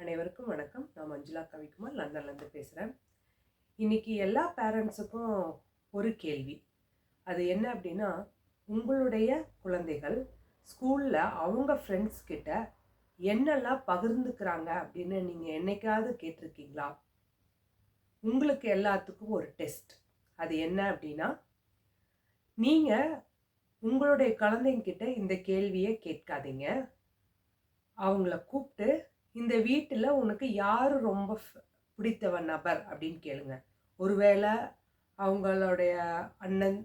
அனைவருக்கும் வணக்கம். நான் மஞ்சுளா கவிக்குமார் லண்டன்லேருந்து பேசுகிறேன். இன்னைக்கு எல்லா பேரண்ட்ஸுக்கும் ஒரு கேள்வி. அது என்ன அப்படின்னா, உங்களுடைய குழந்தைகள் ஸ்கூலில் அவங்க ஃப்ரெண்ட்ஸ் கிட்ட என்னெல்லாம் பகிர்ந்துக்கிறாங்க அப்படின்னு நீங்கள் என்னைக்காவது கேட்டிருக்கீங்களா? உங்களுக்கு எல்லாத்துக்கும் ஒரு டெஸ்ட். அது என்ன அப்படின்னா, நீங்கள் உங்களுடைய குழந்தைங்கிட்ட இந்த கேள்வியை கேட்காதீங்க. அவங்கள கூப்பிட்டு, இந்த வீட்டில் உனக்கு யார் ரொம்ப பிடித்தவ நபர் அப்படின்னு கேளுங்க. ஒருவேளை அவங்களுடைய அண்ணன்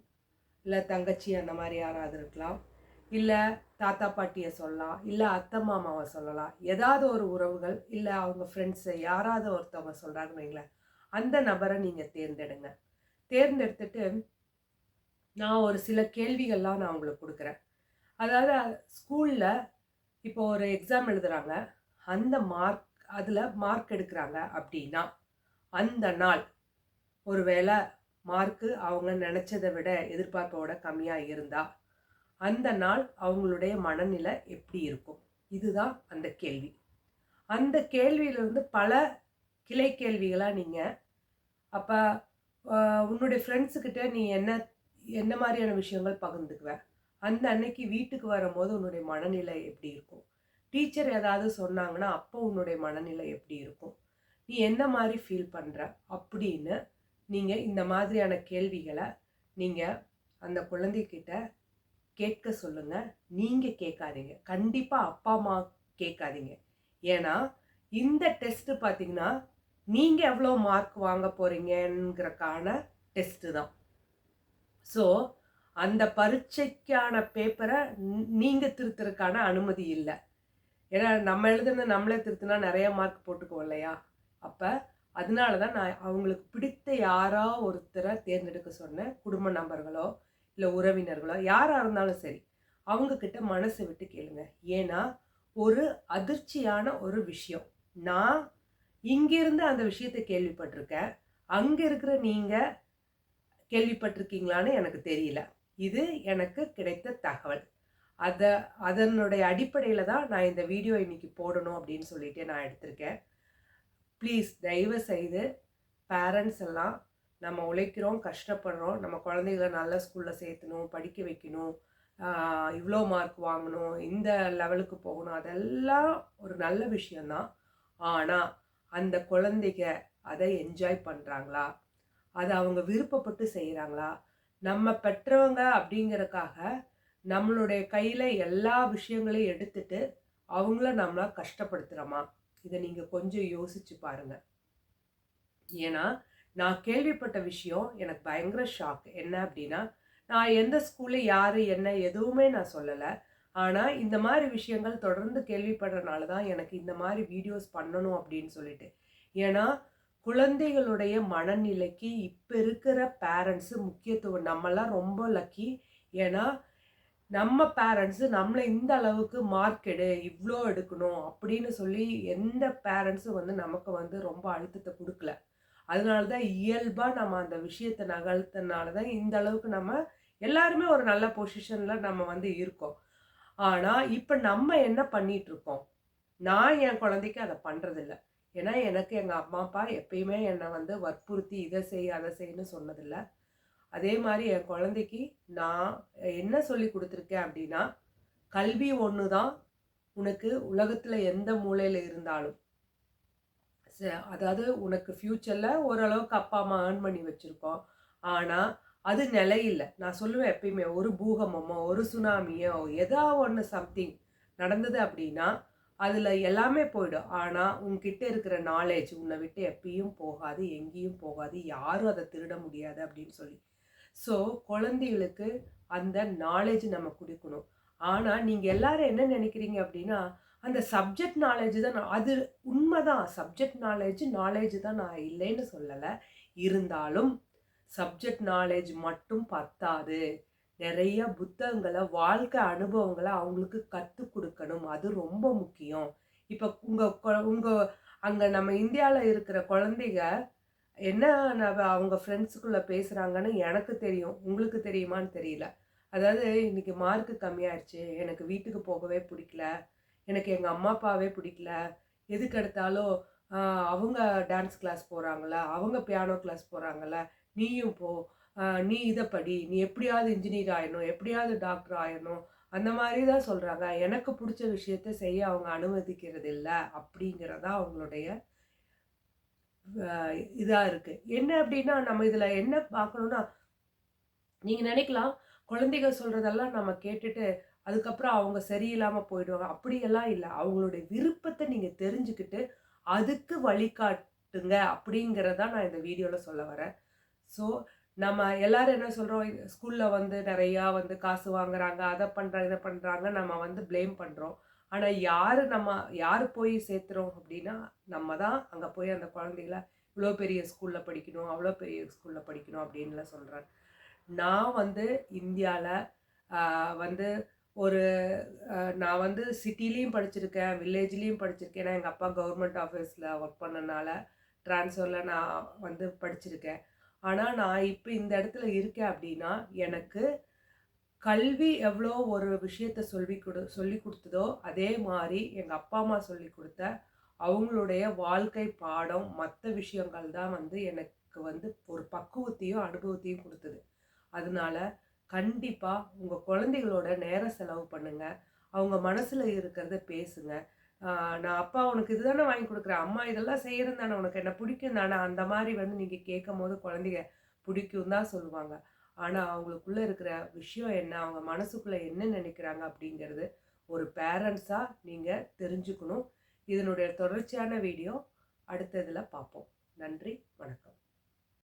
இல்லை தங்கச்சி அந்த மாதிரி யாராவது இருக்கலாம், இல்லை தாத்தா பாட்டியை சொல்லலாம், இல்லை அத்தை மாமாவை சொல்லலாம். ஏதாவது ஒரு உறவுகள் இல்லை அவங்க ஃப்ரெண்ட்ஸை யாராவது ஒருத்தவங்க சொல்கிறாங்கன்னு வைங்களேன், அந்த நபரை நீங்கள் தேர்ந்தெடுங்க. தேர்ந்தெடுத்துட்டு நான் ஒரு சில கேள்விகள்லாம் நான் உங்களுக்கு கொடுக்குறேன். அதாவது ஸ்கூலில் இப்போ ஒரு எக்ஸாம் எழுதுகிறாங்க, அந்த அதில் மார்க் எடுக்கிறாங்க அப்படின்னா, அந்த நாள் ஒருவேளை மார்க்கு அவங்க நினச்சதை விட எதிர்பார்ப்போட கம்மியாக இருந்தால், அந்த நாள் அவங்களுடைய மனநிலை எப்படி இருக்கும்? இதுதான் அந்த கேள்வி. அந்த கேள்வியிலிருந்து பல கிளை கேள்விகளாக நீங்கள் அப்போ உன்னுடைய ஃப்ரெண்ட்ஸுக்கிட்ட நீ என்ன மாதிரியான விஷயங்கள் பகிர்ந்துக்குவ? அந்த அன்னைக்கு வீட்டுக்கு வரும்போது உன்னுடைய மனநிலை எப்படி இருக்கும்? டீச்சர் ஏதாவது சொன்னாங்கன்னா அப்போ உன்னுடைய மனநிலை எப்படி இருக்கும்? நீ என்ன மாதிரி ஃபீல் பண்ணுற அப்படின்னு நீங்கள் இந்த மாதிரியான கேள்விகளை நீங்கள் அந்த குழந்தைகிட்ட கேட்க சொல்லுங்கள். நீங்கள் கேட்காதீங்க, கண்டிப்பாக அப்பா அம்மா கேட்காதீங்க. ஏன்னா இந்த டெஸ்ட்டு பார்த்தீங்கன்னா நீங்கள் எவ்வளோ மார்க் வாங்க போகிறீங்கிறக்கான டெஸ்ட்டு தான். ஸோ அந்த பரீட்சைக்கான பேப்பரை நீங்கள் திருத்துறதுக்கான அனுமதி இல்லை. ஏன்னா நம்ம எழுதுன நம்மளே திருத்தினா நிறைய மார்க் போட்டுக்குவோம் இல்லையா? அப்போ அதனால தான் நான் அவங்களுக்கு பிடித்த யாரோ ஒருத்தரை தேர்ந்தெடுக்க சொன்னேன். குடும்ப நபர்களோ இல்லை உறவினர்களோ யாராக இருந்தாலும் சரி, அவங்கக்கிட்ட மனசை விட்டு கேளுங்க. ஏன்னா ஒரு அதிர்ச்சியான ஒரு விஷயம். நான் இங்கிருந்து அந்த விஷயத்தை கேள்விப்பட்டிருக்கேன், அங்கே இருக்கிற நீங்கள் கேள்விப்பட்டிருக்கீங்களான்னு எனக்கு தெரியல. இது எனக்கு கிடைத்த தகவல். அதனுடைய அடிப்படையில் தான் நான் இந்த வீடியோ இன்னைக்கு போடணும் அப்படின்னு சொல்லிட்டு நான் எடுத்திருக்கேன். ப்ளீஸ் தயவு செய்து பேரண்ட்ஸ் எல்லாம், நம்ம உழைக்கிறோம், கஷ்டப்படுறோம், நம்ம குழந்தைகளை நல்ல ஸ்கூலில் சேர்த்தணும், படிக்க வைக்கணும், இவ்வளோ மார்க் வாங்கணும், இந்த லெவலுக்கு போகணும், அதெல்லாம் ஒரு நல்ல விஷயந்தான். ஆனால் அந்த குழந்தைங்க அதை என்ஜாய் பண்ணுறாங்களா? அதை அவங்க விருப்பப்பட்டு செய்கிறாங்களா? நம்ம பெற்றவங்க அப்படிங்கிறதுக்காக நம்மளுடைய கையில் எல்லா விஷயங்களையும் எடுத்துட்டு அவங்கள நம்மளை கஷ்டப்படுத்துகிறோமா? இதை நீங்கள் கொஞ்சம் யோசிச்சு பாருங்கள். ஏன்னா நான் கேள்விப்பட்ட விஷயம் எனக்கு பயங்கர ஷாக். என்ன அப்படின்னா, நான் எந்த ஸ்கூலில் யார் என்ன எதுவுமே நான் சொல்லலை. ஆனால் இந்த மாதிரி விஷயங்கள் தொடர்ந்து கேள்விப்படுறதுனால தான் எனக்கு இந்த மாதிரி வீடியோஸ் பண்ணணும் அப்படின்னு சொல்லிட்டு. ஏன்னா குழந்தைகளுடைய மனநிலைக்கு இப்போ இருக்கிற பேரண்ட்ஸு முக்கியத்துவம். நம்மெல்லாம் ரொம்ப லக்கி. ஏன்னா நம்ம பேரண்ட்ஸு நம்மளை இந்த அளவுக்கு மார்க் இவ்வளோ எடுக்கணும் அப்படின்னு சொல்லி எந்த பேரண்ட்ஸும் நமக்கு ரொம்ப அழுத்தத்தை கொடுக்கல. அதனால தான் இயல்பாக நம்ம அந்த விஷயத்தை நகர்த்தனால தான் இந்த அளவுக்கு நம்ம எல்லாருமே ஒரு நல்ல பொசிஷனில் நம்ம இருக்கோம். ஆனால் இப்போ நம்ம என்ன பண்ணிகிட்ருக்கோம்? நான் என் குழந்தைக்கு அதை பண்ணுறதில்ல. ஏன்னா எனக்கு எங்கள் அம்மா அப்பா எப்பயுமே என்னை வற்புறுத்தி இதை செய் அதை செய்யணும்னு சொன்னதில்லை. அதே மாதிரி என் குழந்தைக்கு நான் என்ன சொல்லி கொடுத்துருக்கேன் அப்படின்னா, கல்வி ஒன்று தான் உனக்கு உலகத்தில் எந்த மூலையில் இருந்தாலும். அதாவது உனக்கு ஃப்யூச்சரில் ஓரளவுக்கு அப்பா அம்மா ஏர்ன் பண்ணி வச்சுருக்கோம். ஆனால் அது நிலையில்லை. நான் சொல்லுவேன் எப்பயுமே, ஒரு பூகம்பமோ ஒரு சுனாமியோ ஏதாவது ஒன்று சம்திங் நடந்தது அப்படின்னா அதில் எல்லாமே போயிடும். ஆனால் உன்கிட்ட இருக்கிற நாலேஜ் உன்னை விட்டு எப்பயும் போகாது, எங்கேயும் போகாது, யாரும் அதை திருட முடியாது அப்படின்னு சொல்லி. ஸோ குழந்தைகளுக்கு அந்த நாலேஜ் நம்ம கொடுக்கணும். ஆனால் நீங்கள் எல்லாரும் என்ன நினைக்கிறீங்க அப்படின்னா, அந்த சப்ஜெக்ட் நாலேஜ் தான் அது உண்மைதான். சப்ஜெக்ட் நாலேஜ் தான் நான் இல்லைன்னு சொல்லலை. இருந்தாலும் சப்ஜெக்ட் நாலேஜ் மட்டும் பத்தாது. நிறைய புத்தகங்களை, வாழ்க்கை அனுபவங்களை அவங்களுக்கு கற்றுக் கொடுக்கணும். அது ரொம்ப முக்கியம். இப்போ உங்கள் அங்கே நம்ம இந்தியாவில் இருக்கிற குழந்தைங்க என்ன அவங்க ஃப்ரெண்ட்ஸுக்குள்ளே பேசுகிறாங்கன்னு எனக்கு தெரியும், உங்களுக்கு தெரியுமான்னு தெரியல. அதாவது இன்றைக்கி மார்க்கு கம்மியாயிடுச்சு, எனக்கு வீட்டுக்கு போகவே பிடிக்கல, எனக்கு எங்கள் அம்மா அப்பாவே பிடிக்கல, எதுக்கு எடுத்தாலும் அவங்க டான்ஸ் கிளாஸ் போகிறாங்களா, அவங்க பியானோ கிளாஸ் போகிறாங்களா, நீயும் போ, நீ இதை படி, நீ எப்படியாவது இன்ஜினியர் ஆயிடணும், எப்படியாவது டாக்டர் ஆயிடணும், அந்த மாதிரி தான் சொல்கிறாங்க. எனக்கு பிடிச்ச விஷயத்த செய்ய அவங்க அனுமதிக்கிறது இல்லை அப்படிங்கிறதா அவங்களுடைய இதாக இருக்குது. என்ன அப்படின்னா நம்ம இதில் என்ன பார்க்கணுன்னா, நீங்கள் நினைக்கலாம் குழந்தைங்க சொல்கிறதெல்லாம் நம்ம கேட்டுட்டு அதுக்கப்புறம் அவங்க சரியில்லாமல் போயிடுவாங்க. அப்படியெல்லாம் இல்லை. அவங்களுடைய விருப்பத்தை நீங்கள் தெரிஞ்சுக்கிட்டு அதுக்கு வழிகாட்டுங்க அப்படிங்கிறத நான் இந்த வீடியோவில் சொல்ல வரேன். ஸோ நம்ம எல்லாரும் என்ன சொல்கிறோம், ஸ்கூலில் வந்து நிறையா வந்து காசு வாங்குறாங்க, அதை பண்ணுறாங்க இதை பண்ணுறாங்க, நம்ம வந்து ப்ளேம் பண்ணுறோம். ஆனால் யார் போய் சேர்த்துறோம் அப்படின்னா நம்ம தான் அங்கே போய் அந்த குழந்தைகள இவ்வளோ பெரிய ஸ்கூலில் படிக்கணும், அவ்வளோ பெரிய ஸ்கூலில் படிக்கணும் அப்படின்லாம் சொல்கிறேன். நான் வந்து இந்தியாவில் வந்து ஒரு நான் வந்து சிட்டிலையும் படிச்சிருக்கேன், வில்லேஜ்லேயும் படிச்சிருக்கேன். ஏன்னா எங்கள் அப்பா கவர்மெண்ட் ஆஃபீஸில் ஒர்க் பண்ணனால ட்ரான்ஸ்ஃபரில் நான் வந்து படிச்சிருக்கேன். ஆனால் நான் இப்போ இந்த இடத்துல இருக்கேன் அப்படின்னா எனக்கு கல்வி எவ்வளோ ஒரு விஷயத்த சொல்லி கொடுத்ததோ அதே மாதிரி எங்கள் அப்பா அம்மா சொல்லி கொடுத்த அவங்களுடைய வாழ்க்கை பாடம் மற்ற விஷயங்கள் தான் வந்து எனக்கு வந்து ஒரு பக்குவத்தையும் அனுபவத்தையும் கொடுத்தது. அதனால கண்டிப்பாக உங்கள் குழந்தைகளோட நேரம் செலவு பண்ணுங்கள். அவங்க மனசில் இருக்கிறத பேசுங்க. நான் அப்பா உனக்கு இதுதானே வாங்கி கொடுக்குறேன், அம்மா இதெல்லாம் செய்கிறது தானே, உனக்கு என்ன பிடிக்கும் தானே, அந்த மாதிரி வந்து நீங்கள் கேட்கும் போது குழந்தைங்க பிடிக்கும் தான் சொல்லுவாங்க. ஆனால் அவங்களுக்குள்ளே இருக்கிற விஷயம் என்ன, அவங்க மனசுக்குள்ளே என்ன நினைக்கிறாங்க அப்படிங்கிறது ஒரு பேரண்ட்ஸாக நீங்கள் தெரிஞ்சுக்கணும். இதனுடைய தொடர்ச்சியான வீடியோ அடுத்த இதில் பார்ப்போம். நன்றி, வணக்கம்.